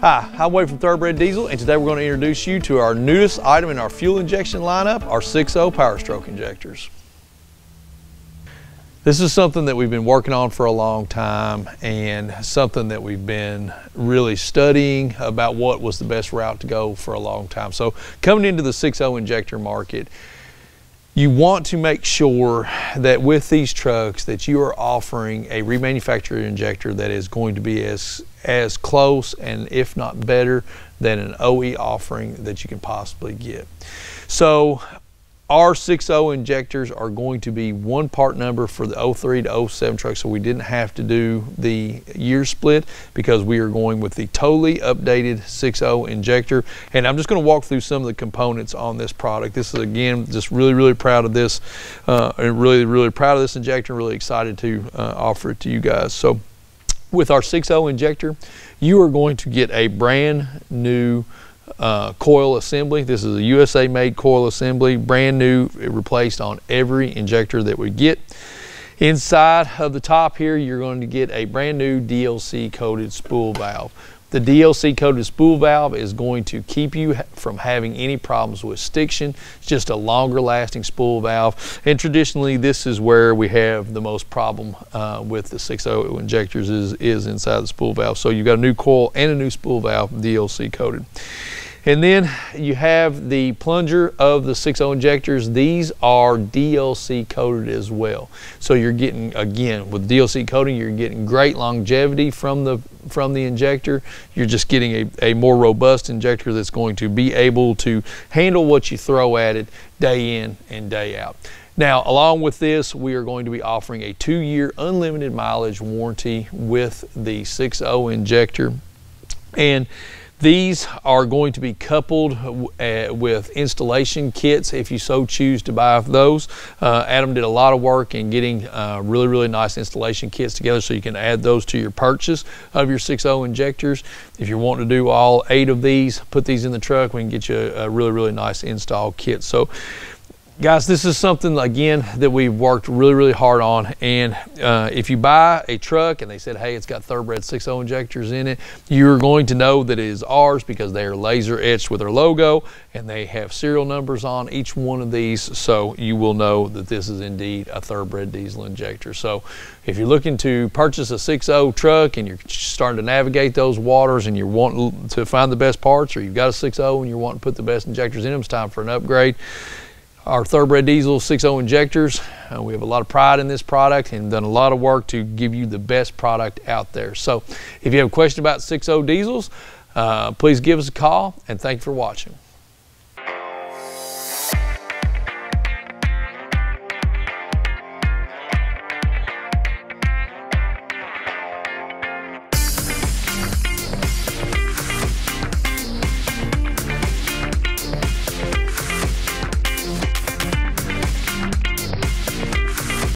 Hi, I'm Wade from Thoroughbred Diesel, and today we're going to introduce you to our newest item in our fuel injection lineup, our 6.0 Powerstroke injectors. This is something that we've been working on for a long time and something that we've been really studying about what was the best route to go for a long time. So coming into the 6.0 injector market, you want to make sure that with these trucks that you are offering a remanufactured injector that is going to be as close and if not better than an OE offering that you can possibly get. So our 6.0 injectors are going to be one part number for the 03 to 07 trucks, so we didn't have to do the year split because we are going with the totally updated 6.0 injector. And I'm just going to walk through some of the components on this product. This is, again, just really proud of this, and really proud of this injector, really excited to offer it to you guys. So with our 6.0 injector, you are going to get a brand new coil assembly. This is a USA made coil assembly, brand new, replaced on every injector that we get. Inside of the top here, you're going to get a brand new DLC coated spool valve. The DLC coated spool valve is going to keep you from having any problems with stiction. It's just a longer lasting spool valve, and traditionally this is where we have the most problem with the 6.0 injectors is inside the spool valve. So you've got a new coil and a new spool valve, DLC coated. And then you have the plunger of the 6.0 injectors. These are DLC coated as well. So you're getting, again, with DLC coating, you're getting great longevity from the injector. You're just getting a more robust injector that's going to be able to handle what you throw at it day in and day out. Now, along with this, we are going to be offering a 2-year unlimited mileage warranty with the 6.0 injector. And these are going to be coupled with installation kits if you so choose to buy those. Adam did a lot of work in getting really nice installation kits together, so you can add those to your purchase of your 6.0 injectors. If you're wanting to do all 8 of these, put these in the truck, we can get you a really nice install kit. So guys, this is something, again, that we've worked really hard on. And if you buy a truck and they said, hey, it's got Thoroughbred 6.0 injectors in it, you're going to know that it is ours because they are laser etched with our logo and they have serial numbers on each one of these. So you will know that this is indeed a Thoroughbred diesel injector. So if you're looking to purchase a 6.0 truck and you're starting to navigate those waters and you're wanting to find the best parts, or you've got a 6.0 and you're wanting to put the best injectors in them, it's time for an upgrade. Our Thoroughbred Diesel 6.0 injectors, we have a lot of pride in this product and done a lot of work to give you the best product out there. So if you have a question about 6.0 diesels, please give us a call, and thank you for watching.